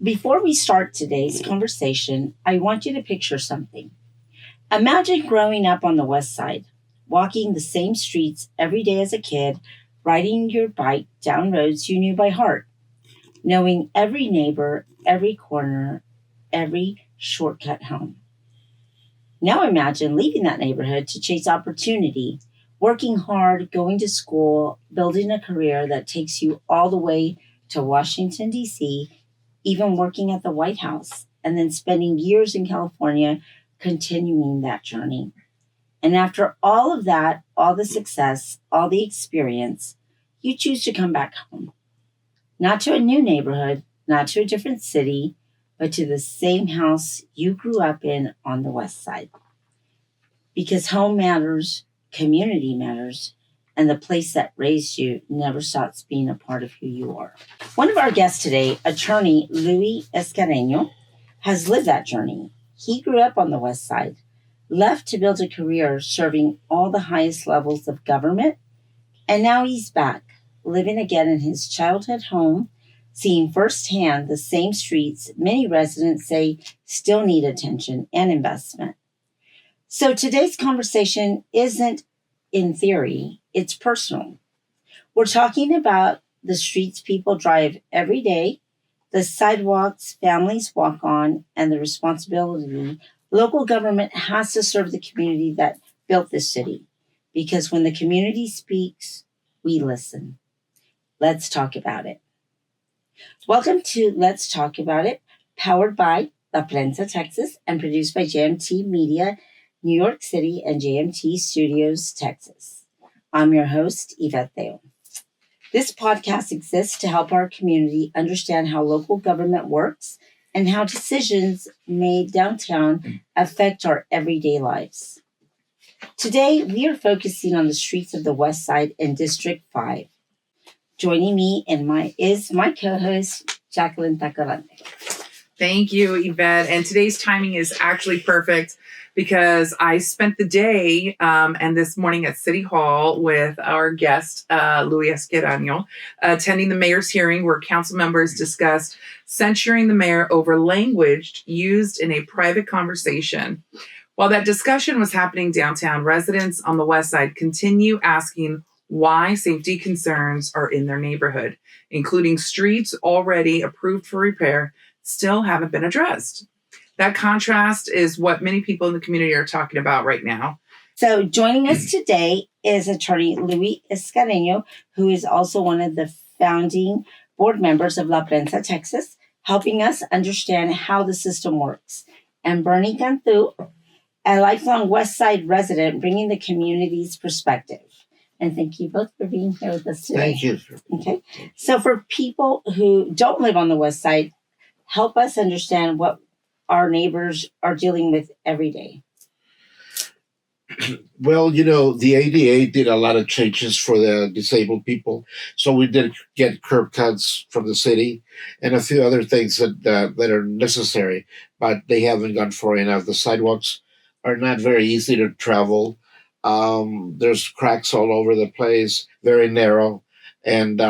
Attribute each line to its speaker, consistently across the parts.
Speaker 1: Before we start today's conversation, I want you to picture something. Imagine growing up on the West Side, walking the same streets every day as a kid, riding your bike down roads you knew by heart, knowing every neighbor, every corner, every shortcut home. Now imagine leaving that neighborhood to chase opportunity, working hard, going to school, building a career that takes you all the way to Washington, D.C., even working at the White House, and then spending years in California continuing that journey. And after all of that, all the success, all the experience, you choose to come back home. Not to a new neighborhood, not to a different city, but to the same house you grew up in on the West Side. Because home matters, community matters, and the place that raised you never stops being a part of who you are. One of our guests today, attorney Louis Escareno, has lived that journey. He grew up on the West Side, left to build a career serving all the highest levels of government, and now he's back, living again in his childhood home, seeing firsthand the same streets many residents say still need attention and investment. So today's conversation isn't in theory, it's personal. We're talking about the streets people drive every day, the sidewalks families walk on, and the responsibility local government has to serve the community that built this city. Because when the community speaks, we listen. Let's talk about it. Welcome to Let's Talk About It, powered by Prensa Texas and produced by JMT Media, New York City, and JMT Studios, Texas. I'm your host, Yvette Tello. This podcast exists to help our community understand how local government works and how decisions made downtown affect our everyday lives. Today, we are focusing on the streets of the West Side in District 5. Joining me is my co-host, Jaclyn Tacoronte.
Speaker 2: Thank you, Yvette. And today's timing is actually perfect because I spent the day and this morning at City Hall with our guest, Louis Escareno, attending the mayor's hearing where council members discussed censuring the mayor over language used in a private conversation. While that discussion was happening downtown, residents on the West Side continue asking why safety concerns are in their neighborhood, including streets already approved for repair still haven't been addressed. That contrast is what many people in the community are talking about right now.
Speaker 1: So joining us today is attorney Louis Escareno, who is also one of the founding board members of Prensa Texas, helping us understand how the system works. And Bernie Cantú, a lifelong West Side resident, bringing the community's perspective. And thank you both for being here with us today.
Speaker 3: Thank you.
Speaker 1: Okay. So for people who don't live on the West Side, help us understand what our neighbors are dealing with every day.
Speaker 3: Well, the ADA did a lot of changes for the disabled people. So we did get curb cuts from the city and a few other things that are necessary, but they haven't gone far enough. The sidewalks are not very easy to travel. There's cracks all over the place, very narrow. And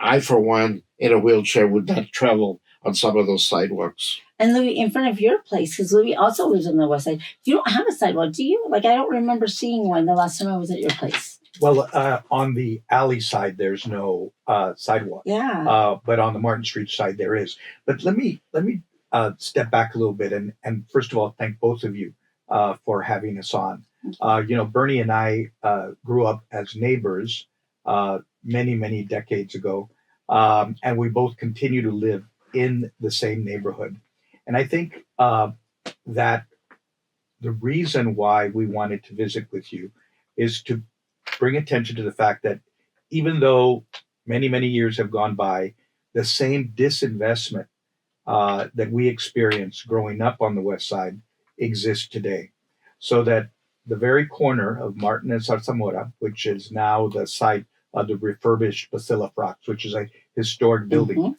Speaker 3: I, for one, in a wheelchair would not travel on some of those sidewalks.
Speaker 1: And Louis, in front of your place, because Louis also lives on the West Side, you don't have a sidewalk, do you? I don't remember seeing one the last time I was at your place.
Speaker 4: Well, on the alley side, there's no sidewalk.
Speaker 1: Yeah.
Speaker 4: But on the Martin Street side, there is. But let me step back a little bit and first of all, thank both of you for having us on. Bernie and I grew up as neighbors many, many decades ago, and we both continue to live in the same neighborhood. And I think that the reason why we wanted to visit with you is to bring attention to the fact that even though many, many years have gone by, the same disinvestment that we experienced growing up on the West Side exists today. So that the very corner of Martin and Zarzamora, which is now the site of the refurbished Basilica Rocks, which is a historic building,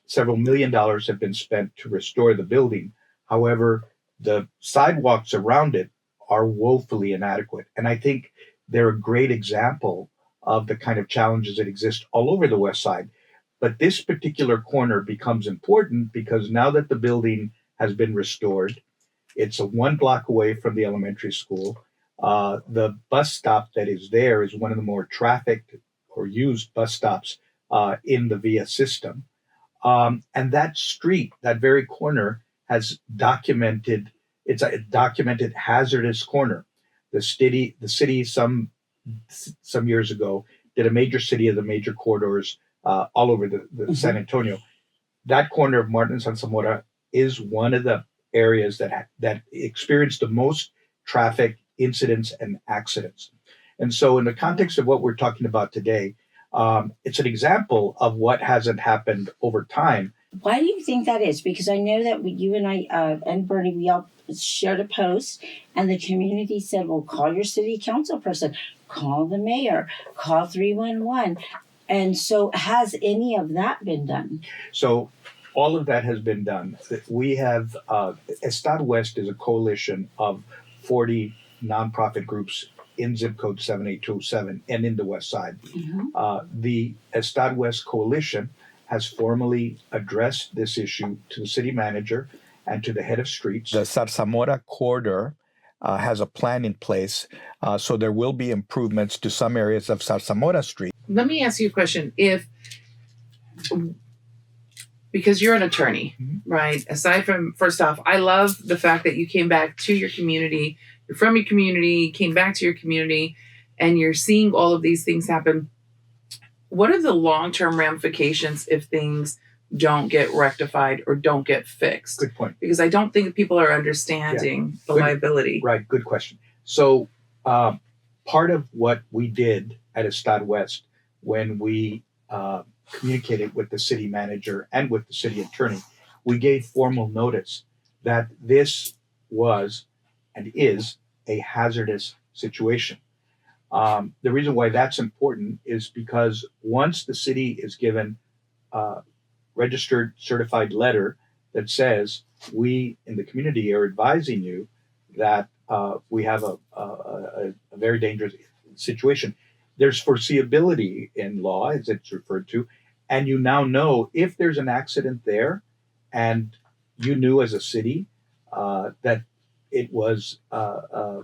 Speaker 4: several $1 million have been spent to restore the building. However, the sidewalks around it are woefully inadequate. And I think they're a great example of the kind of challenges that exist all over the West Side. But this particular corner becomes important because now that the building has been restored, it's a 1 block away from the elementary school. The bus stop that is there is one of the more trafficked or used bus stops in the VIA system. And that street, that very corner, has documented, it's a documented hazardous corner. The city some years ago did a major city of the major corridors all over the San Antonio. That corner of Martin and Zarzamora is one of the areas that experienced the most traffic incidents and accidents. And so in the context of what we're talking about today, it's an example of what hasn't happened over time.
Speaker 1: Why do you think that is? Because I know that you and I and Bernie, we all shared a post, and the community said, well, call your city council person, call the mayor, call 311. And so has any of that been done?
Speaker 4: So all of that has been done. We have, Estado West is a coalition of 40 nonprofit groups in zip code 78207 and in the West Side. The Estado West Coalition has formally addressed this issue to the city manager and to the head of streets. The Zarzamora corridor has a plan in place, so there will be improvements to some areas of Zarzamora Street.
Speaker 2: Let me ask you a question. Because you're an attorney, right? Aside from, first off, I love the fact that you came back to your community. You're from your community, came back to your community, and you're seeing all of these things happen. What are the long-term ramifications if things don't get rectified or don't get fixed?
Speaker 4: Good point.
Speaker 2: Because I don't think people are understanding the liability.
Speaker 4: Right, good question. So part of what we did at Estado West when we communicated with the city manager and with the city attorney, we gave formal notice that this was and is a hazardous situation. The reason why that's important is because once the city is given a registered certified letter that says we in the community are advising you that we have a very dangerous situation, there's foreseeability in law, as it's referred to, and you now know if there's an accident there and you knew as a city that it was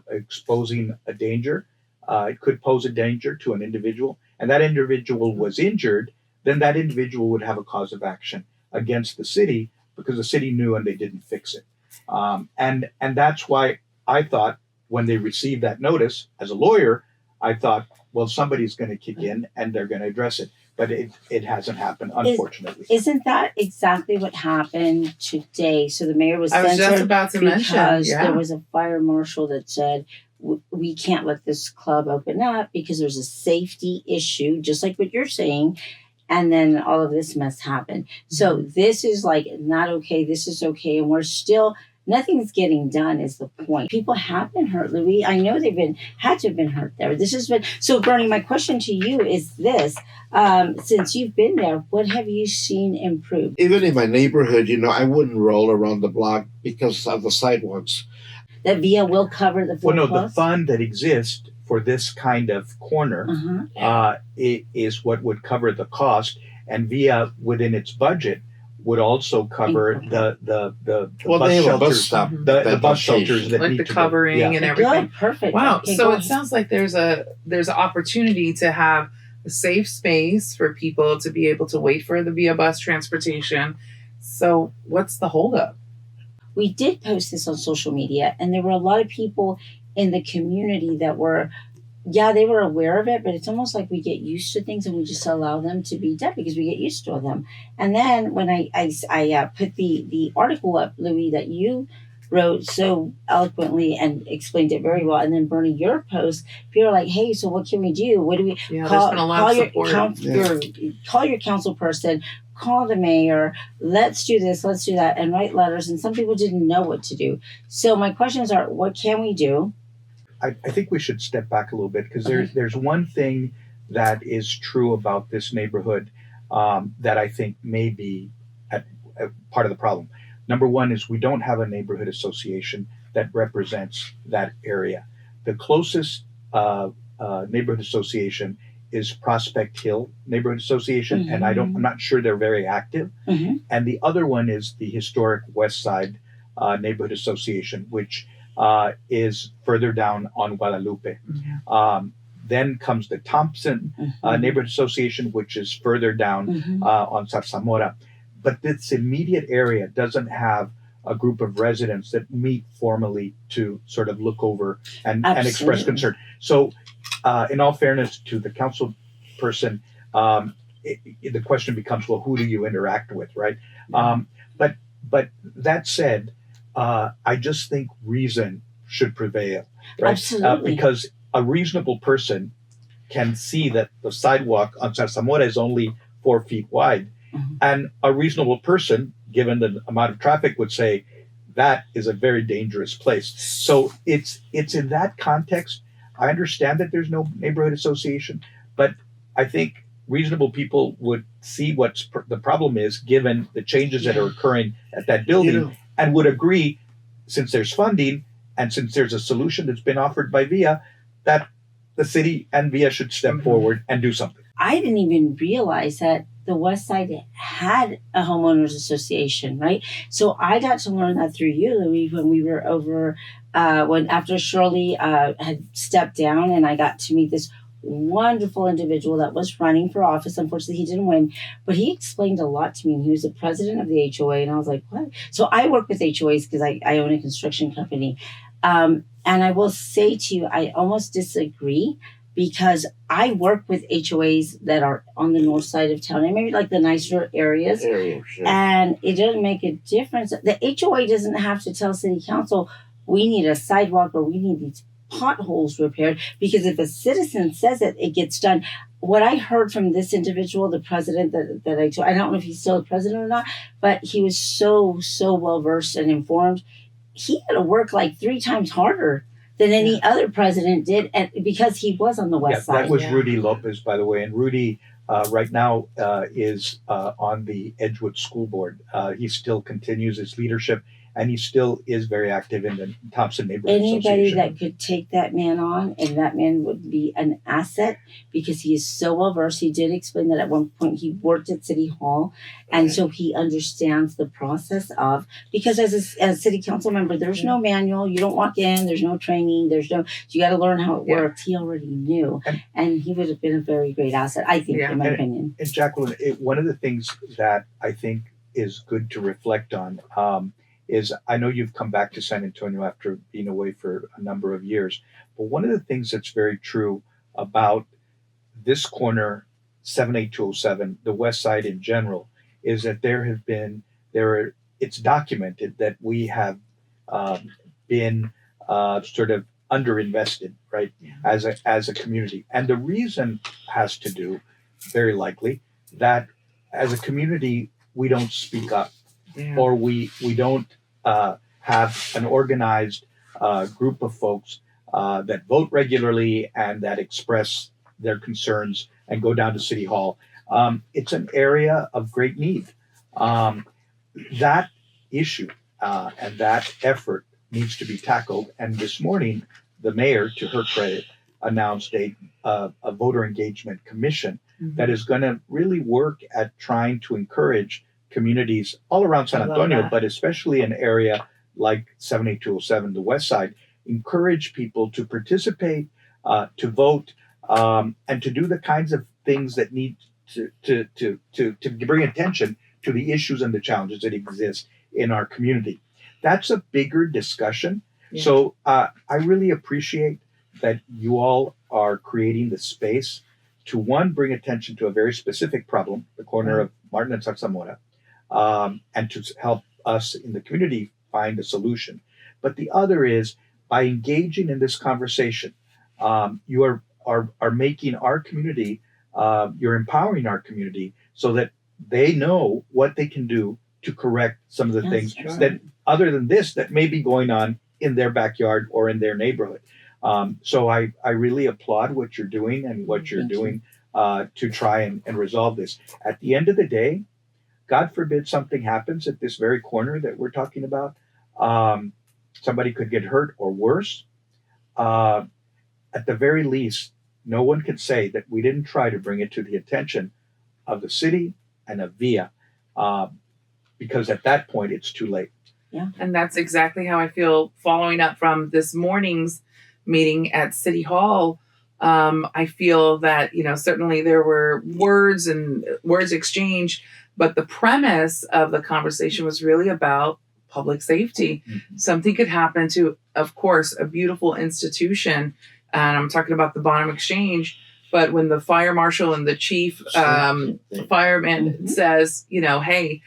Speaker 4: exposing a danger, it could pose a danger to an individual, and that individual was injured, then that individual would have a cause of action against the city because the city knew and they didn't fix it. And that's why I thought when they received that notice, as a lawyer, I thought, well, somebody's going to kick in and they're going to address it. But it hasn't happened, unfortunately.
Speaker 1: Isn't that exactly what happened today? So the mayor was
Speaker 2: I was just about to mention,
Speaker 1: because there was a fire marshal that said, we can't let this club open up because there's a safety issue, just like what you're saying. And then all of this mess happened. So this is like not okay. This is okay. And we're still, nothing's getting done is the point. People have been hurt, Louis. I know they've had to have been hurt there. This has been, so Bernie, my question to you is this. Since you've been there, what have you seen improve?
Speaker 3: Even in my neighborhood, I wouldn't roll around the block because of the sidewalks.
Speaker 1: That VIA will cover the full
Speaker 4: the fund that exists for this kind of corner it is what would cover the cost, and VIA within its budget would also cover the bus shelters, the bus shelters that
Speaker 2: like
Speaker 4: need
Speaker 2: the
Speaker 4: to
Speaker 2: covering and everything.
Speaker 1: Good, perfect.
Speaker 2: Wow.
Speaker 1: Okay,
Speaker 2: So it sounds like there's an opportunity to have a safe space for people to be able to wait for the VIA bus transportation. So what's the holdup?
Speaker 1: We did post this on social media, and there were a lot of people in the community that were, they were aware of it, but it's almost like we get used to things and we just allow them to be done because we get used to them. And then when I put the article up, Louis, that you wrote so eloquently and explained it very well, and then Bernie, your post, people are like, hey, so what can we do? What do we
Speaker 2: there's been a lot of support.
Speaker 1: Call your council person, call the mayor, let's do this, let's do that, and write letters. And some people didn't know what to do. So my questions are, what can we do?
Speaker 4: I think we should step back a little bit because there's one thing that is true about this neighborhood that I think may be part of the problem. Number one is we don't have a neighborhood association that represents that area. The closest neighborhood association is Prospect Hill Neighborhood Association, and
Speaker 1: Mm-hmm.
Speaker 4: I'm not sure they're very active.
Speaker 1: Mm-hmm.
Speaker 4: And the other one is the Historic West Side Neighborhood Association, which is further down on Guadalupe. Then comes the Thompson
Speaker 1: Mm-hmm.
Speaker 4: Neighborhood Association, which is further down
Speaker 1: Mm-hmm.
Speaker 4: on Zarzamora. But this immediate area doesn't have a group of residents that meet formally to sort of look over and express
Speaker 1: Absolutely.
Speaker 4: concern. So, in all fairness to the council person, the question becomes, well, who do you interact with, right? But that said, I just think reason should prevail, right?
Speaker 1: Absolutely.
Speaker 4: Because a reasonable person can see that the sidewalk on Zarzamora is only 4 feet wide,
Speaker 1: Mhm.
Speaker 4: and a reasonable person, given the amount of traffic, would say that is a very dangerous place. So it's in that context. I understand that there's no neighborhood association, but I think reasonable people would see what the problem is, given the changes that are occurring at that building,
Speaker 3: You know,
Speaker 4: and would agree, since there's funding and since there's a solution that's been offered by VIA, that the city and VIA should step forward and do something.
Speaker 1: I didn't even realize that the West Side had a homeowners association, right? So I got to learn that through you, Louis, when we were over, when after Shirley had stepped down, and I got to meet this wonderful individual that was running for office. Unfortunately, he didn't win, but he explained a lot to me. And he was the president of the HOA, and I was like, what? So I work with HOAs because I own a construction company. And I will say to you, I almost disagree, because I work with HOAs that are on the north side of town, and maybe like the nicer areas, and it doesn't make a difference. The HOA doesn't have to tell city council, we need a sidewalk or we need these potholes repaired, because if a citizen says it, it gets done. What I heard from this individual, the president that I don't know if he's still the president or not, but he was so well versed and informed. He had to work like 3 times harder than any other president did, and because he was on the west side.
Speaker 4: That was Rudy Lopez, by the way, and Rudy right now is on the Edgewood School Board. He still continues his leadership, and he still is very active in the Thompson Neighborhood
Speaker 1: Anybody
Speaker 4: Association.
Speaker 1: that could take that man on, and that man would be an asset, because he is so well versed. He did explain that at one point he worked at City Hall, and so he understands the process of, because as a city council member, there's no manual. You don't walk in. There's no training. You got to learn how it works. He already knew, and he would have been a very great asset, I think, in my opinion.
Speaker 4: And Jaclyn, one of the things that I think is good to reflect on is, I know you've come back to San Antonio after being away for a number of years, but one of the things that's very true about this corner, 78207, the West Side in general, is that it's documented that we have been sort of underinvested, right, as a community. And the reason has to do, very likely, that as a community, we don't speak up, or we don't have an organized group of folks that vote regularly and that express their concerns and go down to City Hall. It's an area of great need. That issue and that effort needs to be tackled. And this morning, the mayor, to her credit, announced a voter engagement commission that is going to really work at trying to encourage communities all around San Antonio, but especially an area like 78207, the West Side, encourage people to participate, to vote, and to do the kinds of things that need to bring attention to the issues and the challenges that exist in our community. That's a bigger discussion. Yeah. So I really appreciate that you all are creating the space to, one, bring attention to a very specific problem, the corner of Martin and Zarzamora, and to help us in the community find a solution. But the other is, by engaging in this conversation, you are making our community, you're empowering our community so that they know what they can do to correct some of the things that, other than this, that may be going on in their backyard or in their neighborhood. So I really applaud what you're doing and what you're doing to try and resolve this. At the end of the day, God forbid something happens at this very corner that we're talking about. Somebody could get hurt or worse. At the very least, no one can say that we didn't try to bring it to the attention of the city and of VIA, because at that point it's too late.
Speaker 1: Yeah.
Speaker 2: And that's exactly how I feel following up from this morning's meeting at City Hall. I feel that, certainly there were words exchanged, but the premise of the conversation was really about public safety.
Speaker 4: Mm-hmm.
Speaker 2: Something could happen to, of course, a beautiful institution. And I'm talking about the Bonham Exchange. But when the fire marshal and the chief fireman says, hey,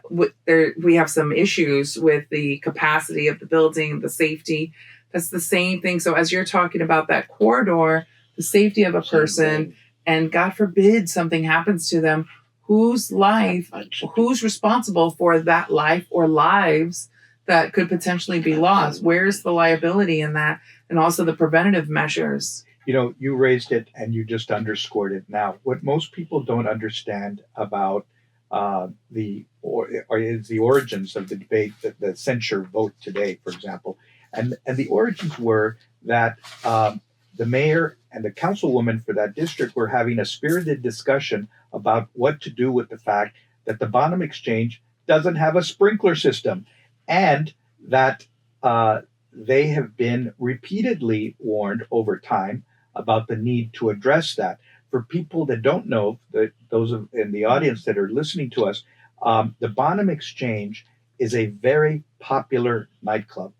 Speaker 2: we have some issues with the capacity of the building, the safety, that's the same thing. So as you're talking about that corridor, the safety of a person, and God forbid something happens to them, who's responsible for that life or lives that could potentially be lost? Where's the liability in that? And also the preventative measures.
Speaker 4: You raised it and you just underscored it. Now, what most people don't understand about the origins of the debate, the censure vote today, for example, and the origins were that the mayor and the councilwoman for that district were having a spirited discussion about what to do with the fact that the Bonham Exchange doesn't have a sprinkler system, and that they have been repeatedly warned over time about the need to address that. For people that don't know, those in the audience that are listening to us, the Bonham Exchange is a very popular nightclub.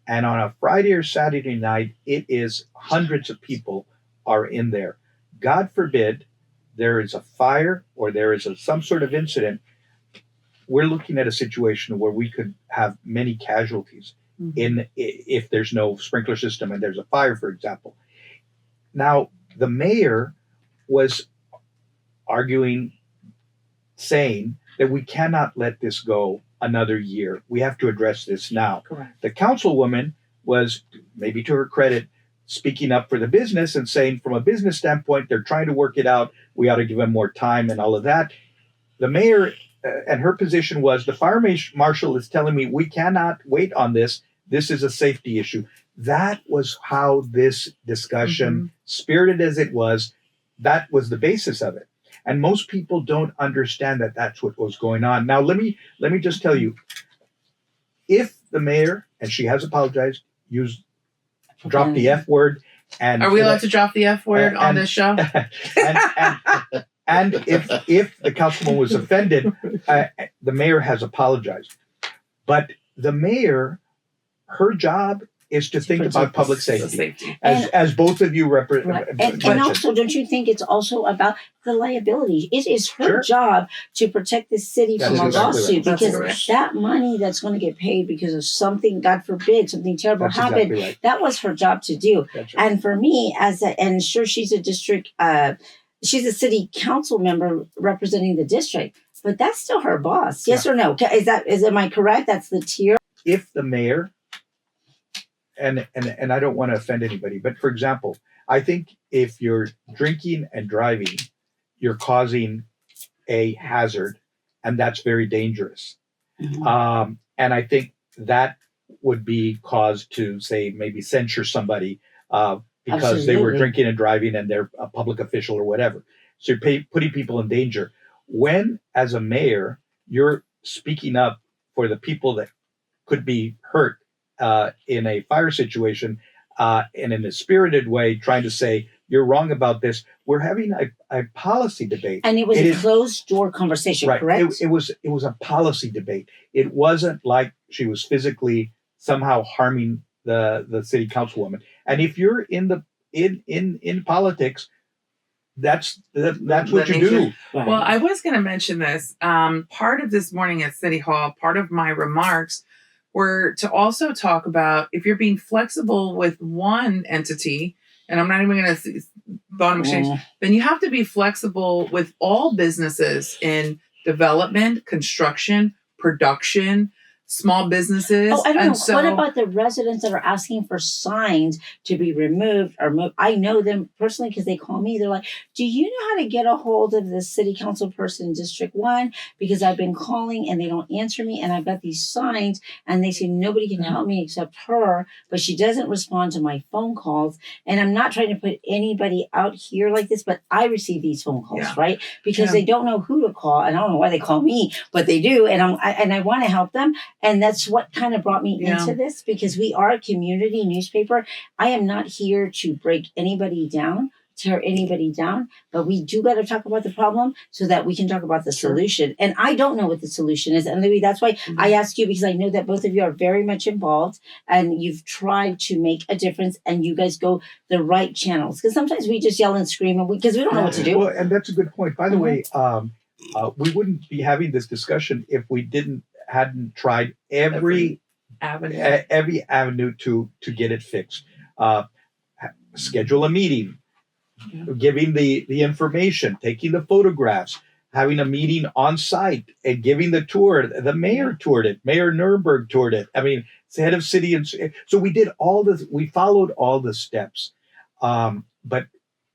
Speaker 4: And on a Friday or Saturday night, it is hundreds of people are in there. God forbid there is a fire or there is some sort of incident. We're looking at a situation where we could have many casualties if there's no sprinkler system and there's a fire, for example. Now, the mayor was saying that we cannot let this go another year. We have to address this now.
Speaker 2: Correct.
Speaker 4: The councilwoman was, maybe to her credit, speaking up for the business and saying from a business standpoint, they're trying to work it out. We ought to give them more time and all of that. The mayor and her position was, the fire marshal is telling me we cannot wait on this. This is a safety issue. That was how this discussion, spirited as it was, that was the basis of it. And most people don't understand that that's what was going on. Now, let me just tell you, if the mayor, and she has apologized, drop the F word. And
Speaker 2: are we allowed to drop the F word on this show?
Speaker 4: and if the councilman was offended, the mayor has apologized. But the mayor, her job is to think about public safety. As both of you represent.
Speaker 1: And also, don't you think it's also about the liability? It is her job to protect the city from a lawsuit, because that money that's going to get paid because of something, God forbid, something terrible happened,
Speaker 4: exactly right.
Speaker 1: That was her job to do.
Speaker 4: Right.
Speaker 1: And for me, and sure, she's a district, she's a city council member representing the district, but that's still her boss. Yes or no? Am I correct? That's the tier.
Speaker 4: If the mayor, and I don't want to offend anybody, but for example, I think if you're drinking and driving, you're causing a hazard, and that's very dangerous. And I think that would be cause to, say, maybe censure somebody because they were drinking and driving and they're a public official or whatever. So you're putting people in danger. When, as a mayor, you're speaking up for the people that could be hurt in a fire situation, and in a spirited way, trying to say, you're wrong about this. We're having a policy debate.
Speaker 1: And it was a closed door conversation,
Speaker 4: right.
Speaker 1: Correct?
Speaker 4: It was a policy debate. It wasn't like she was physically somehow harming the city councilwoman. And if you're in politics, that's what you do.
Speaker 2: Well, I was going to mention this. Part of this morning at City Hall, part of my remarks were to also talk about, if you're being flexible with one entity, and I'm not even going to Bonham Exchange, then you have to be flexible with all businesses in development, construction, production, small businesses.
Speaker 1: Oh, I don't
Speaker 2: and
Speaker 1: know.
Speaker 2: So,
Speaker 1: What about the residents that are asking for signs to be removed or moved? I know them personally because they call me. They're like, "Do you know how to get a hold of the city council person in District 1? Because I've been calling and they don't answer me, and I've got these signs, and they say nobody can help me except her, but she doesn't respond to my phone calls." And I'm not trying to put anybody out here like this, but I receive these phone calls,
Speaker 2: Yeah.
Speaker 1: right? Because
Speaker 2: Yeah.
Speaker 1: they don't know who to call, and I don't know why they call me, but they do, and I want to help them. And that's what kind of brought me
Speaker 2: Yeah.
Speaker 1: into this, because we are a community newspaper. I am not here to break anybody down, tear anybody down, but we do got to talk about the problem so that we can talk about the
Speaker 2: Sure.
Speaker 1: solution. And I don't know what the solution is. And Louis, that's why I ask you, because I know that both of you are very much involved and you've tried to make a difference and you guys go the right channels. Because sometimes we just yell and scream because we don't know what to do.
Speaker 4: Well, and that's a good point. By the way, we wouldn't be having this discussion if we hadn't tried every avenue to get it fixed. Schedule a meeting, giving the information, taking the photographs, having a meeting on site, and giving the tour. The mayor toured it. Mayor Nuremberg toured it. I mean, it's the head of city, and so we did all this. We followed all the steps, but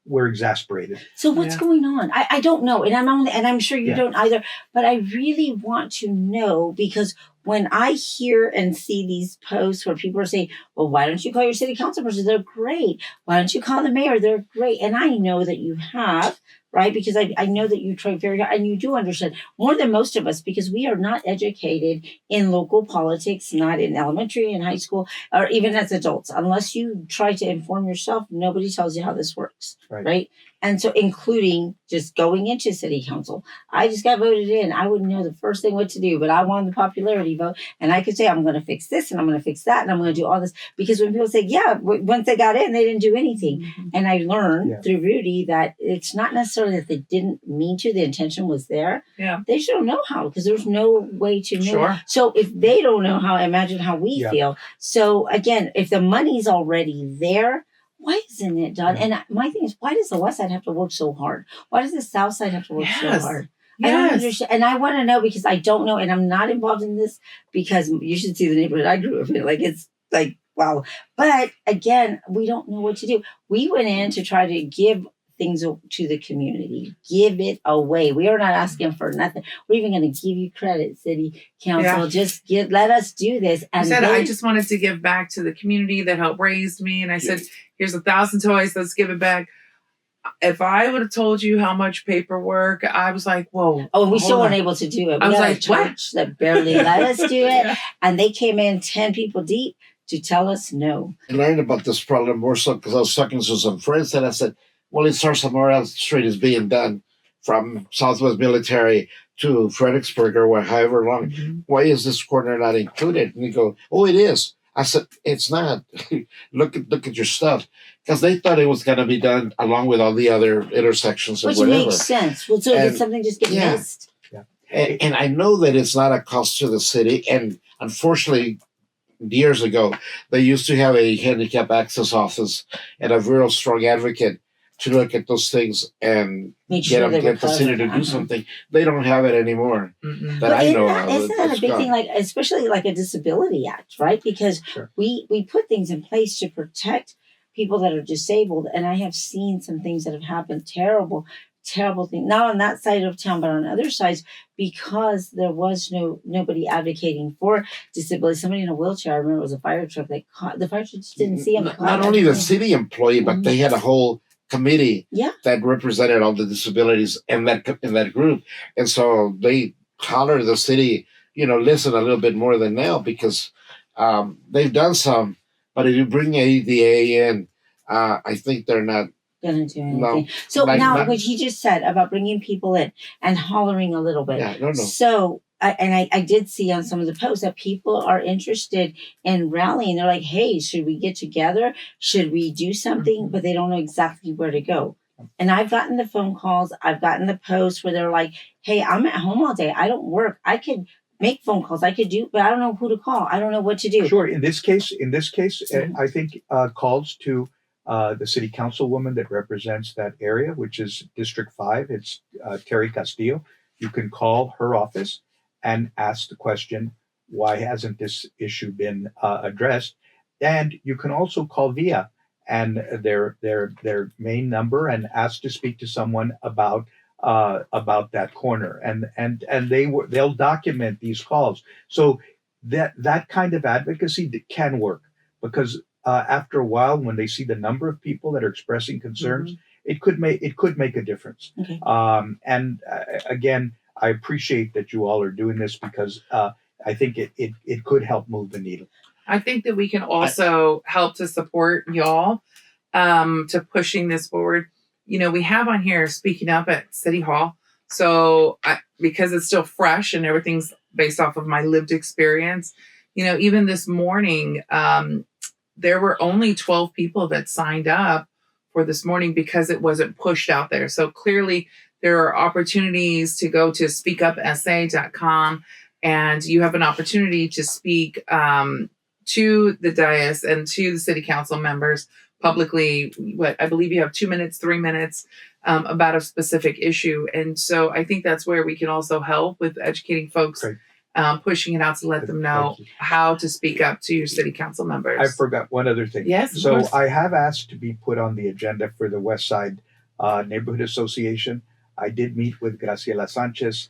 Speaker 4: we're exasperated.
Speaker 1: So what's going on? I don't know, and I'm sure you don't either. But I really want to know, because when I hear and see these posts where people are saying, "Well, why don't you call your city council person? They're great. Why don't you call the mayor? They're great." And I know that you have, right? Because I know that you try very hard and you do understand more than most of us, because we are not educated in local politics, not in elementary and high school, or even as adults. Unless you try to inform yourself, nobody tells you how this works, right? And so, including just going into city council, I just got voted in. I wouldn't know the first thing what to do, but I won the popularity vote, and I could say I'm going to fix this and I'm going to fix that and I'm going to do all this. Because when people say, "Yeah," once they got in, they didn't do anything. Mm-hmm. And I learned through Rudy that it's not necessarily that they didn't mean to; the intention was there. Yeah, they just don't know how, because there's no way to know. Sure. So if they don't know how, imagine how we feel. So again, if the money's already there, why isn't it done? And my thing is, why does the West Side have to work so hard? Why does the South Side have to work so hard? I don't understand. And I want to know, because I don't know, and I'm not involved in this, because you should see the neighborhood I grew up in. Like, it's like, wow. But again, we don't know what to do. We went in to try to give things to the community, give it away. We are not asking for nothing. We're even going to give you credit, city council. Just let us do this. And
Speaker 2: I just wanted to give back to the community that helped raise me. And I said, here's 1,000 toys. Let's give it back. If I would have told you how much paperwork, I was like, whoa.
Speaker 1: Oh, we still weren't able to do it. We had a church that barely let us do it. And they came in 10 people deep to tell us no.
Speaker 3: I learned about this problem more so because I was talking to some friends, and I said, well, in Zarzamora Street is being done from Southwest Military to Fredericksburg, or however long. Mm-hmm. Why is this corner not included? And they go, oh, it is. I said, it's not. look at your stuff. Because they thought it was going to be done along with all the other intersections or whatever.
Speaker 1: Which makes sense. Well, so did something just get missed?
Speaker 3: Yeah. And I know that it's not a cost to the city. And unfortunately, years ago, they used to have a handicap access office and a real strong advocate to look at those things and get the city to do something. They don't have it anymore. Mm-hmm. That I know of.
Speaker 1: Isn't that a big thing? Like, especially like a disability act, right? Because we put things in place to protect people that are disabled, and I have seen some things that have happened, terrible things, not on that side of town, but on other sides, because there was nobody advocating for disability. Somebody in a wheelchair, I remember it was a fire truck that caught, the fire truck just didn't see him.
Speaker 3: Not only the city employee, but they had a whole committee that represented all the disabilities in that group. And so they hollered the city, listen a little bit more than now, because they've done some, but if you bring ADA in, I think they're not
Speaker 1: going to do anything. No, so now what he just said about bringing people in and hollering a little bit.
Speaker 3: Yeah, no.
Speaker 1: So I did see on some of the posts that people are interested in rallying. They're like, hey, should we get together? Should we do something? Mm-hmm. But they don't know exactly where to go. And I've gotten the phone calls. I've gotten the posts where they're like, hey, I'm at home all day. I don't work. I could make phone calls. I could do, but I don't know who to call. I don't know what to do.
Speaker 4: Sure. In this case, mm-hmm. I think calls to the city councilwoman that represents that area, which is District 5. It's Terry Castillo. You can call her office and ask the question, why hasn't this issue been addressed? And you can also call VIA and their main number and ask to speak to someone about that corner, and they'll document these calls. So that kind of advocacy can work, because after a while, when they see the number of people that are expressing concerns, it could make a difference.
Speaker 1: Okay.
Speaker 4: And again, I appreciate that you all are doing this, because I think it could help move the needle.
Speaker 2: I think that we can also help to support y'all to pushing this forward. We have on here speaking up at City Hall. So because it's still fresh and everything's based off of my lived experience, even this morning, there were only 12 people that signed up for this morning because it wasn't pushed out there. So clearly there are opportunities to go to speakupsa.com, and you have an opportunity to speak to the dais and to the city council members publicly. I believe you have 2 minutes, 3 minutes about a specific issue. And so I think that's where we can also help with educating folks, pushing it out to let them know how to speak up to your city council members.
Speaker 4: I forgot one other thing.
Speaker 2: Yes.
Speaker 4: So I have asked to be put on the agenda for the West Side Neighborhood Association. I did meet with Graciela Sanchez,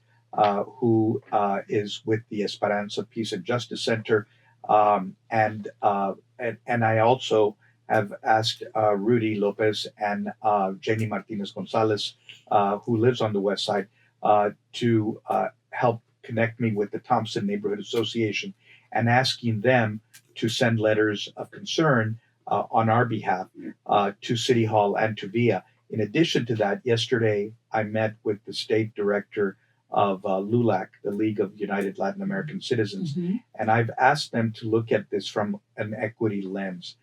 Speaker 4: who is with the Esperanza Peace and Justice Center. And I also have asked Rudy Lopez and Jenny Martinez Gonzalez, who lives on the West Side, to help connect me with the Thompson Neighborhood Association, and asking them to send letters of concern on our behalf to City Hall and to VIA. In addition to that, yesterday I met with the state director of LULAC, the League of United Latin American Citizens, and I've asked them to look at this from an equity lens.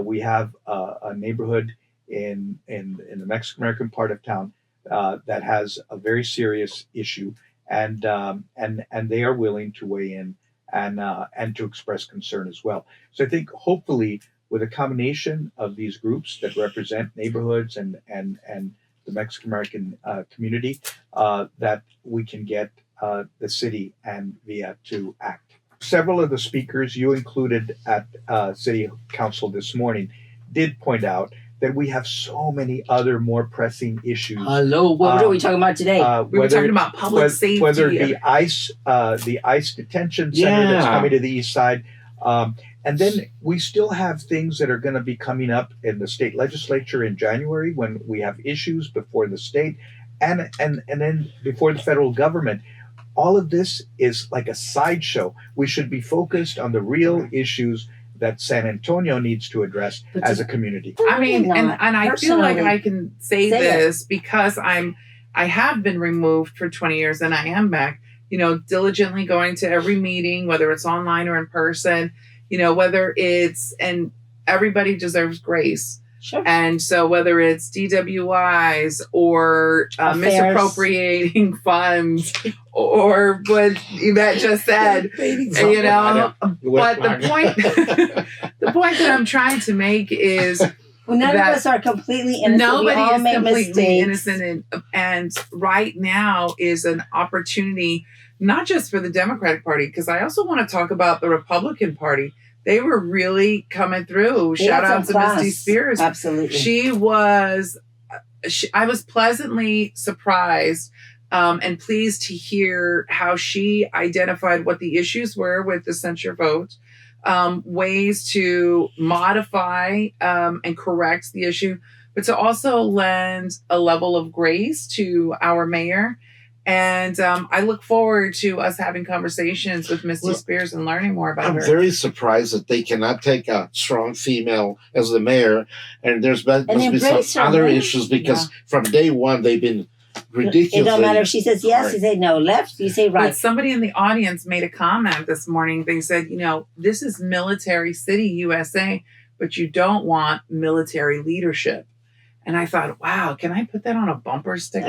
Speaker 4: We have a neighborhood in the Mexican American part of town that has a very serious issue, and they are willing to weigh in and to express concern as well. So I think hopefully with a combination of these groups that represent neighborhoods and the Mexican American community, that we can get the city and VIA to act. Several of the speakers you included at City Council this morning did point out that we have so many other more pressing issues.
Speaker 1: Hello, what are we talking about today?
Speaker 2: We were talking about public safety.
Speaker 4: Whether the ICE detention center that's coming to the east side. And then we still have things that are going to be coming up in the state legislature in January, when we have issues before the state and then before the federal government. All of this is like a sideshow. We should be focused on the real issues that San Antonio needs to address as a community.
Speaker 2: I mean, and I feel like I can say this because I have been removed for 20 years and I am back, diligently going to every meeting, whether it's online or in person, whether it's, and everybody deserves grace.
Speaker 1: Sure.
Speaker 2: And so whether it's DWIs or misappropriating funds or what Yvette just said, but the point that I'm trying to make is
Speaker 1: none of us are completely innocent.
Speaker 2: Nobody is completely
Speaker 1: mistakes.
Speaker 2: innocent. And right now is an opportunity, not just for the Democratic Party, because I also want to talk about the Republican Party. They were really coming through. Shout out to Misty Spears.
Speaker 1: Absolutely.
Speaker 2: I was pleasantly surprised and pleased to hear how she identified what the issues were with the censure vote, ways to modify and correct the issue, but to also lend a level of grace to our mayor. And I look forward to us having conversations with Misty Spears and learning more about her.
Speaker 3: I'm very surprised that they cannot take a strong female as the mayor. And must be some other issues, because from day one, they've been ridiculous.
Speaker 1: It don't matter if she says yes, you say no. Left, you say right.
Speaker 2: But somebody in the audience made a comment this morning. They said, this is Military City, USA, but you don't want military leadership. And I thought, wow, can I put that on a bumper sticker?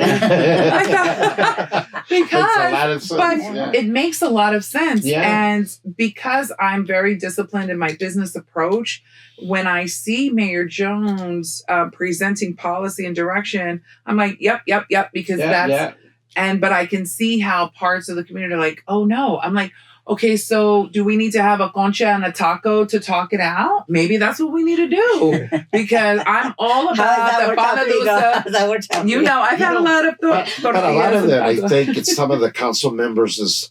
Speaker 2: It makes a lot of sense.
Speaker 3: Yeah.
Speaker 2: And because I'm very disciplined in my business approach, when I see Mayor Jones presenting policy and direction, I'm like, yep, because but I can see how parts of the community are like, oh no. I'm like, okay, so do we need to have a concha and a taco to talk it out? Maybe that's what we need to do. Because I'm all about the panadusa. You know, I've had a lot of tortillas.
Speaker 3: But a lot of that, I think, it's some of the council members is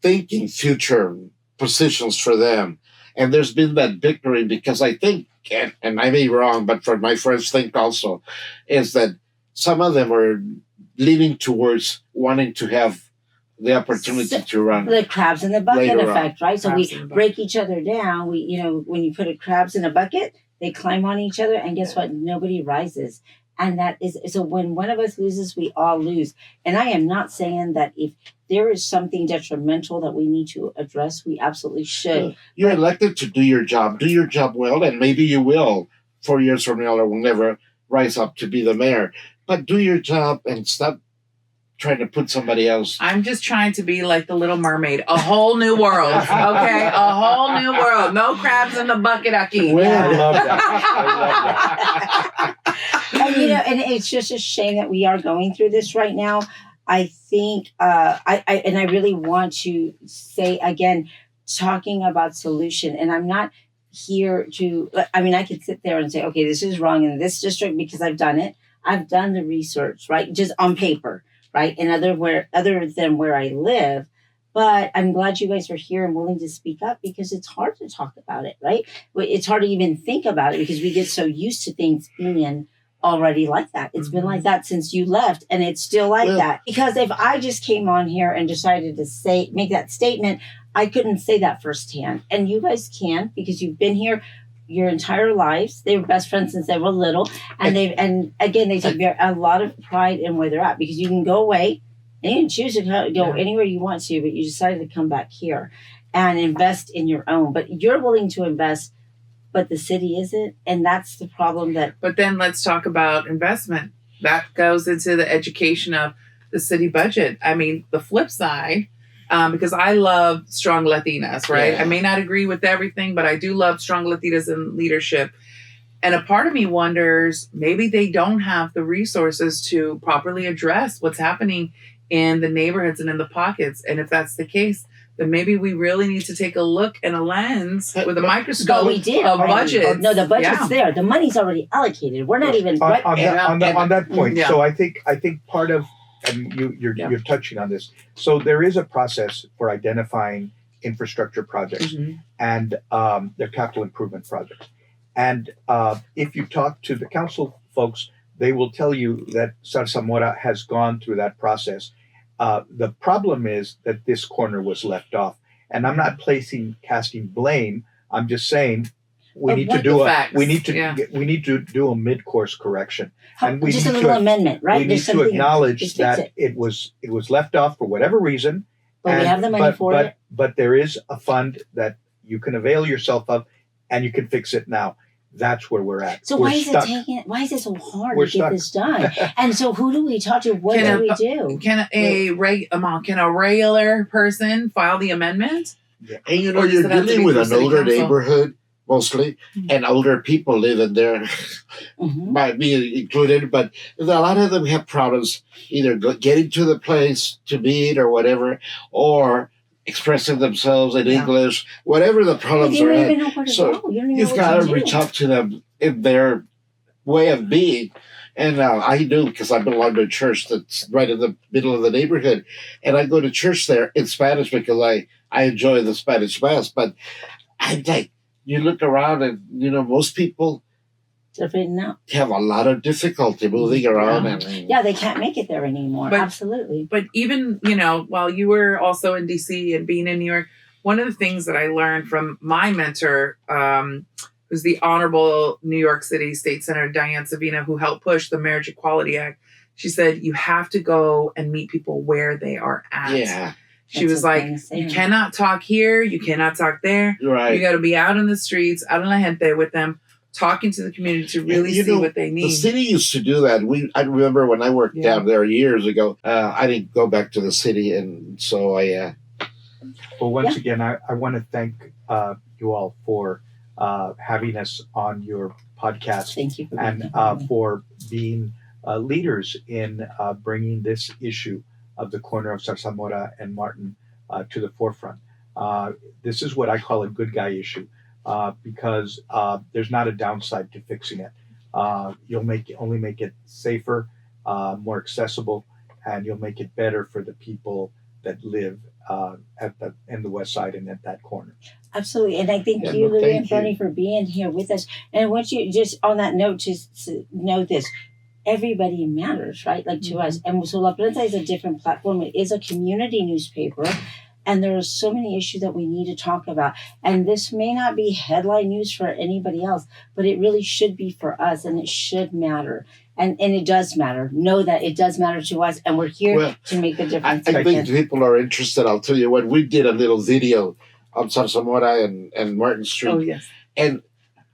Speaker 3: thinking future positions for them. And there's been that bickering because I think, and I may be wrong, but for my friends think also, is that some of them are leaning towards wanting to have the opportunity to run.
Speaker 1: The crabs in the bucket effect, right? So
Speaker 2: Crabs
Speaker 1: we break each other down. We, you know, when you put a crabs in a bucket, they climb on each other, and guess what? Nobody rises. And that is, so when one of us loses, we all lose. And I am not saying that if there is something detrimental that we need to address, we absolutely should.
Speaker 3: You're elected to do your job well, and maybe you will 4 years from now or will never rise up to be the mayor. But do your job and stop trying to put somebody else.
Speaker 2: I'm just trying to be like the Little Mermaid, a whole new world, okay? A whole new world. No crabs in the bucket, Aki.
Speaker 4: I love that.
Speaker 1: And you know, and it's just a shame that we are going through this right now. I think, I really want to say again, talking about solution, and I'm not here to. I mean, I could sit there and say, okay, this is wrong in this district because I've done it. I've done the research, right? Just on paper, right? And other than where I live. But I'm glad you guys are here and willing to speak up because it's hard to talk about it, right? It's hard to even think about it because we get so used to things being already like that. It's been like that since you left, and it's still like that. Because if I just came on here and decided to make that statement, I couldn't say that firsthand. And you guys can, because you've been here your entire lives. They were best friends since they were little, and they take a lot of pride in where they're at, because you can go away and you can choose to go anywhere you want to, but you decided to come back here and invest in your own. But you're willing to invest, but the city isn't, and that's the problem.
Speaker 2: But then let's talk about investment. That goes into the education of the city budget. I mean, the flip side, because I love strong Latinas, right?
Speaker 3: Yeah.
Speaker 2: I may not agree with everything, but I do love strong Latinas in leadership. And a part of me wonders, maybe they don't have the resources to properly address what's happening in the neighborhoods and in the pockets. And if that's the case, then maybe we really need to take a look and a lens with a microscope of budget.
Speaker 1: No, the budget's there. The money's already allocated. We're not even
Speaker 4: on that point. So I think part of, and you're touching on this. So there is a process for identifying infrastructure projects and their capital improvement projects. And if you talk to the council folks, they will tell you that Zarzamora has gone through that process. The problem is that this corner was left off, and I'm not casting blame. I'm just saying we need to do a mid-course correction, and we
Speaker 1: just
Speaker 4: need
Speaker 1: a little amendment, right?
Speaker 4: We need to acknowledge that it was left off for whatever reason.
Speaker 1: But we have the money for it.
Speaker 4: But there is a fund that you can avail yourself of, and you can fix it now. That's where we're at.
Speaker 1: So why is it so hard to get this done? And so who do we talk to? What do we do?
Speaker 2: Can a regular person file the amendment?
Speaker 3: Yeah. And you're dealing with an older neighborhood mostly, and older people live in there, might be included, but a lot of them have problems either getting to the place to meet or whatever, or expressing themselves in English, whatever the problems are. So you've got to reach out to them in their way of being. And I do, because I belong to a church that's right in the middle of the neighborhood. And I go to church there in Spanish because I enjoy the Spanish Mass. But I'm like, you look around and, most people have a lot of difficulty moving around.
Speaker 1: Yeah, they can't make it there anymore. Absolutely.
Speaker 2: But even, while you were also in D.C. and being in New York, one of the things that I learned from my mentor, who's the Honorable New York City State Senator Diane Savina, who helped push the Marriage Equality Act, she said, you have to go and meet people where they are at.
Speaker 3: Yeah.
Speaker 2: She was like, you cannot talk here, you cannot talk there.
Speaker 3: Right.
Speaker 2: You got to be out in the streets, out in la gente with them, talking to the community to really see what they need.
Speaker 3: The city used to do that. I remember when I worked down there years ago, I didn't go back to the city, and so I...
Speaker 4: Well, once again, I want to thank you all for having us on your podcast.
Speaker 1: Thank you.
Speaker 4: For being leaders in bringing this issue of the corner of Zarzamora and Martin to the forefront. This is what I call a good guy issue because there's not a downside to fixing it. You'll only make it safer, more accessible, and you'll make it better for the people that live in the west side and at that corner.
Speaker 1: Absolutely. And I thank
Speaker 3: Yeah,
Speaker 1: you,
Speaker 3: no,
Speaker 1: Louis
Speaker 3: thank
Speaker 1: and Bernie,
Speaker 3: you.
Speaker 1: for being here with us. And I want you just on that note to know this. Everybody matters, right? Like to us. And so La Prensa is a different platform. It is a community newspaper. And there are so many issues that we need to talk about. And this may not be headline news for anybody else, but it really should be for us and it should matter. And it does matter. Know that it does matter to us. And we're here
Speaker 3: Well,
Speaker 1: to make a
Speaker 3: I
Speaker 1: difference.
Speaker 3: think people are interested. I'll tell you what, we did a little video on Zarzamora and Martin Street.
Speaker 2: Oh, yes.
Speaker 3: And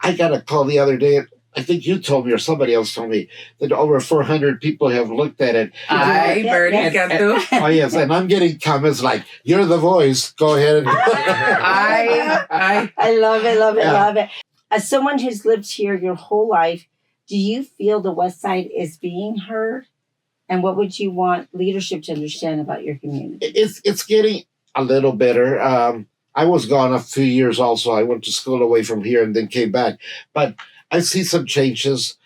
Speaker 3: I got a call the other day. I think you told me or somebody else told me that over 400 people have looked at it.
Speaker 2: Hi, Bernie Cantú.
Speaker 3: Oh, yes. And I'm getting comments like, you're the voice. Go ahead and
Speaker 2: I
Speaker 1: love it, love it,
Speaker 3: Yeah.
Speaker 1: love it. As someone who's lived here your whole life, do you feel the West Side is being heard? And what would you want leadership to understand about your community?
Speaker 3: it's getting a little better. I was gone a few years also. I went to school away from here and then came back. But I see some changes.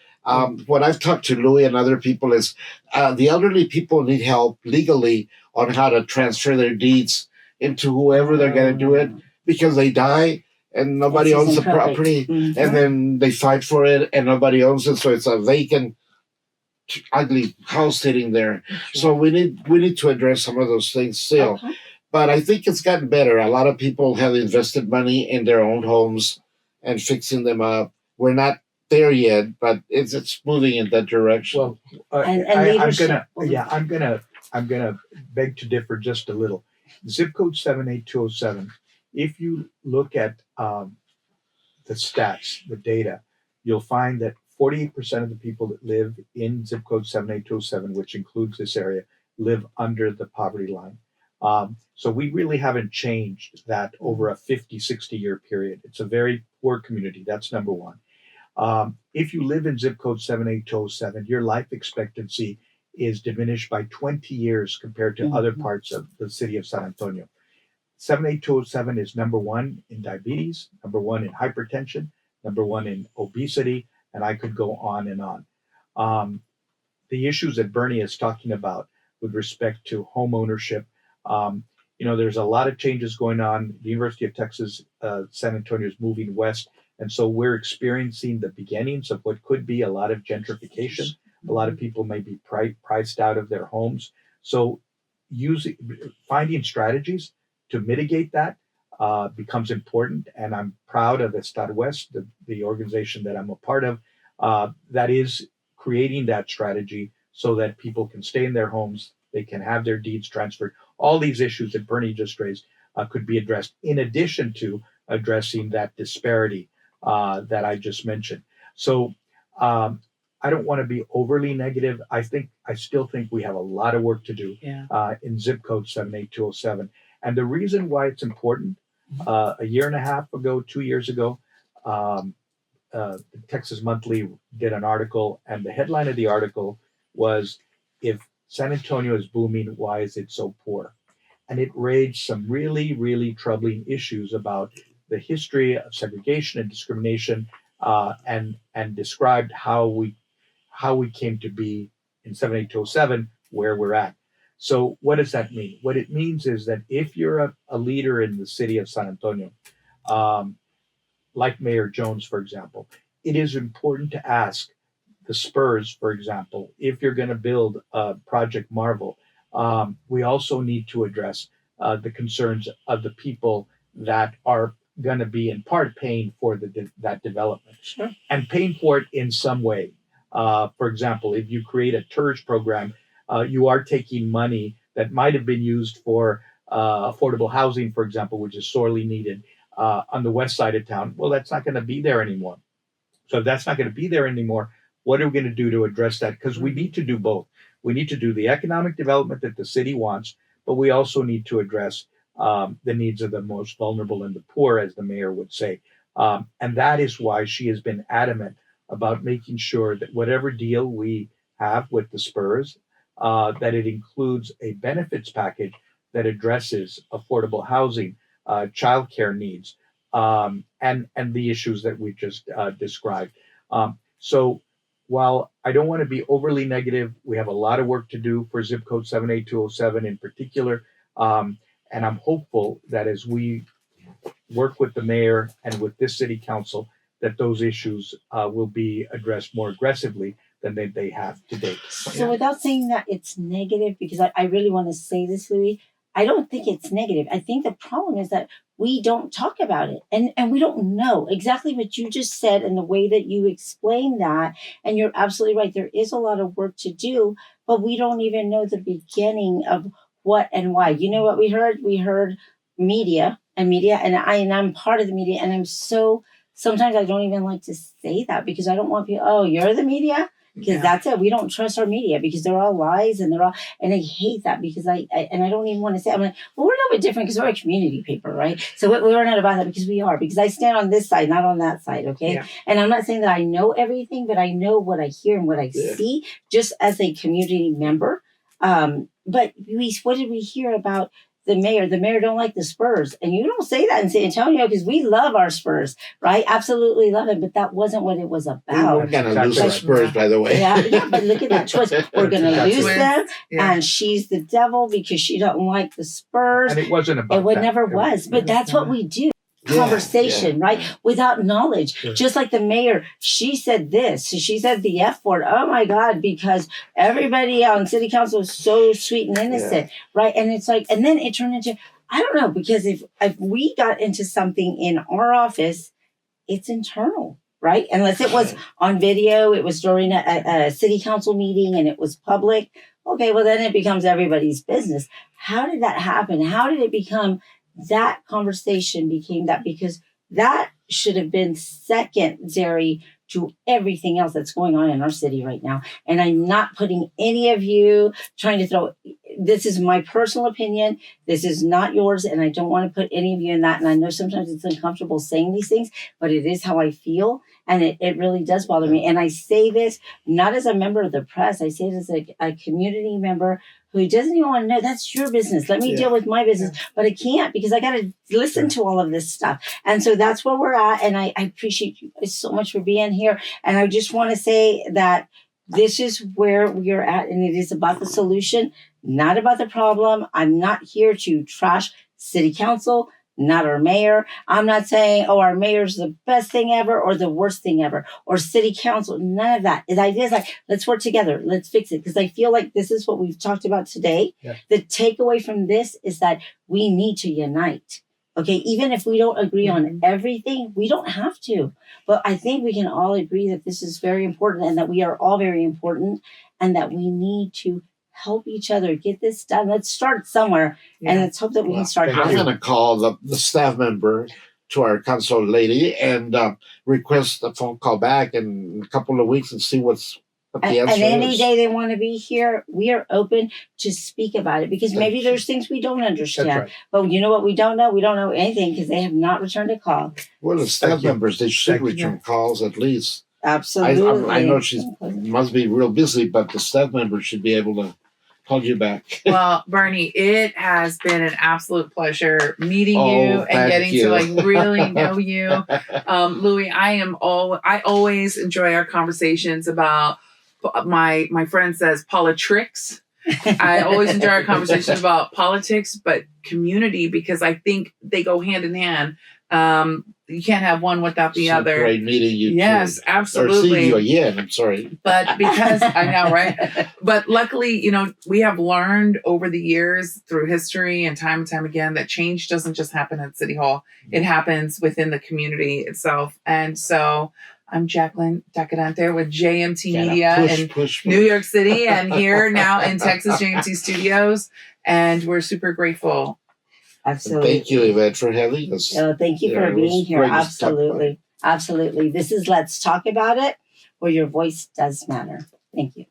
Speaker 3: What I've talked to Louis and other people is the elderly people need help legally on how to transfer their deeds into whoever they're going to do it because they die and nobody
Speaker 1: This
Speaker 3: owns the
Speaker 1: isn't perfect.
Speaker 3: property.
Speaker 1: Mhm.
Speaker 3: And then they fight for it and nobody owns it. So it's a vacant, ugly house sitting there. So we need to address some of those things still.
Speaker 1: Okay.
Speaker 3: But I think it's gotten better. A lot of people have invested money in their own homes and fixing them up. We're not there yet, but it's moving in that direction.
Speaker 4: Well,
Speaker 1: And
Speaker 4: I'm
Speaker 1: leadership.
Speaker 4: I'm gonna beg to differ just a little. Zip code 78207. If you look at the stats, the data, you'll find that 48% of the people that live in zip code 78207, which includes this area, live under the poverty line. So we really haven't changed that over a 50, 60-year period. It's a very poor community. That's number one. If you live in zip code 78207, your life expectancy is diminished by 20 years compared to other parts of the city of San Antonio. 78207 is number one in diabetes, number one in hypertension, number one in obesity, and I could go on and on. The issues that Bernie is talking about with respect to home ownership, there's a lot of changes going on. The University of Texas, San Antonio is moving west. And so we're experiencing the beginnings of what could be a lot of gentrification. A lot of people may be priced out of their homes. So finding strategies to mitigate that becomes important. And I'm proud of Estad West, the organization that I'm a part of, that is creating that strategy so that people can stay in their homes, they can have their deeds transferred. All these issues that Bernie just raised could be addressed in addition to addressing that disparity that I just mentioned. So I don't want to be overly negative. I still think we have a lot of work to do in zip code 78207. And the reason why it's important, a year and a half ago, 2 years ago, the Texas Monthly did an article, and the headline of the article was, "If San Antonio is booming, why is it so poor?" And it raised some really, really troubling issues about the history of segregation and discrimination, and described how we came to be in 78207 where we're at. So what does that mean? What it means is that if you're a leader in the city of San Antonio, like Mayor Jones, for example, it is important to ask the Spurs, for example, if you're going to build Project Marvel, we also need to address the concerns of the people that are going to be in part paying for that development.
Speaker 1: Sure.
Speaker 4: And paying for it in some way. For example, if you create a TERS program, you are taking money that might have been used for affordable housing, for example, which is sorely needed on the west side of town. Well, that's not going to be there anymore. So if that's not going to be there anymore, what are we going to do to address that? Because we need to do both. We need to do the economic development that the city wants, but we also need to address the needs of the most vulnerable and the poor, as the mayor would say. And that is why she has been adamant about making sure that whatever deal we have with the Spurs, that it includes a benefits package that addresses affordable housing, childcare needs, and the issues that we just described. So while I don't want to be overly negative, we have a lot of work to do for zip code 78207 in particular. And I'm hopeful that as we work with the mayor and with this city council, that those issues will be addressed more aggressively than they have to date.
Speaker 1: So without saying that it's negative, because I really want to say this, Louis, I don't think it's negative. I think the problem is that we don't talk about it, and we don't know exactly what you just said and the way that you explained that. And you're absolutely right. There is a lot of work to do, but we don't even know the beginning of what and why. You know what we heard? We heard media, and I'm part of the media, and I'm so, sometimes I don't even like to say that because I don't want people, oh, you're the media? Because that's it. We don't trust our media because they're all lies and and I hate that because I don't even want to say, I'm like, well, we're a little bit different because we're a community paper, right? So we're not about that because I stand on this side, not on that side, okay? Yeah. And I'm not saying that I know everything, but I know what I hear and what I see just as a community member. But what did we hear about the mayor? The mayor don't like the Spurs. And you don't say that in San Antonio because we love our Spurs, right? Absolutely love it. But that wasn't what it was about.
Speaker 3: We're going to lose the Spurs, by the way.
Speaker 1: Yeah, but look at that choice. We're going to lose them. Yeah. And she's the devil because she don't like the Spurs.
Speaker 4: And it wasn't about
Speaker 1: it never was. But that's what we do. Conversation, right? Without knowledge. Sure. Just like the mayor, she said this. She said the F word. Oh my God, because everybody on city council is so sweet and innocent, right? And it's like, and then it turned into, I don't know, because if we got into something in our office, it's internal, right? Unless it was on video, it was during a city council meeting and it was public. Okay, well then it becomes everybody's business. How did that happen? How did it become that conversation became that? Because that should have been secondary to everything else that's going on in our city right now. And I'm not putting any of you trying to throw, this is my personal opinion. This is not yours. And I don't want to put any of you in that. And I know sometimes it's uncomfortable saying these things, but it is how I feel. And it really does bother me. And I say this not as a member of the press. I say it as a community member who doesn't even want to know. That's your business. Let me deal with my business. But I can't because I got to listen to all of this stuff. And so that's where we're at. And I appreciate you guys so much for being here. And I just want to say that this is where we are at. And it is about the solution, not about the problem. I'm not here to trash city council, not our mayor. I'm not saying, oh, our mayor's the best thing ever or the worst thing ever or city council. None of that. The idea is like, let's work together. Let's fix it. Because I feel like this is what we've talked about today. Yeah. The takeaway from this is that we need to unite. Okay. Even if we don't agree on everything, we don't have to. But I think we can all agree that this is very important and that we are all very important and that we need to help each other get this done. Let's start somewhere, and let's hope that we can start.
Speaker 3: I'm going to call the staff member to our council lady and request a phone call back in a couple of weeks and see what the answer is.
Speaker 1: And any day they want to be here, we are open to speak about it because maybe there's things we don't understand. Right. But you know what we don't know? We don't know anything because they have not returned a call.
Speaker 3: Well, the staff members, they should return calls at least.
Speaker 1: Absolutely.
Speaker 3: I know she must be real busy, but the staff members should be able to call you back.
Speaker 2: Well, Bernie, it has been an absolute pleasure meeting you and getting to like really know you. Louis, I always enjoy our conversations about my friend says politics. I always enjoy our conversations about politics, but community, because I think they go hand in hand. You can't have one without the other.
Speaker 3: Great meeting you.
Speaker 2: Yes,
Speaker 3: too.
Speaker 2: absolutely.
Speaker 3: Or seeing you again. I'm sorry.
Speaker 2: But because I know, right? But luckily, we have learned over the years through history and time again that change doesn't just happen at City Hall. It happens within the community itself. And so I'm Jaclyn Tacoronte with JMT Media in New York City and here now in Texas JMT Studios. And we're super grateful.
Speaker 1: Absolutely.
Speaker 3: Thank you, Yvette, for having us.
Speaker 1: Thank you for being here. Absolutely. Absolutely. This is Let's Talk About It, where your voice does matter. Thank you.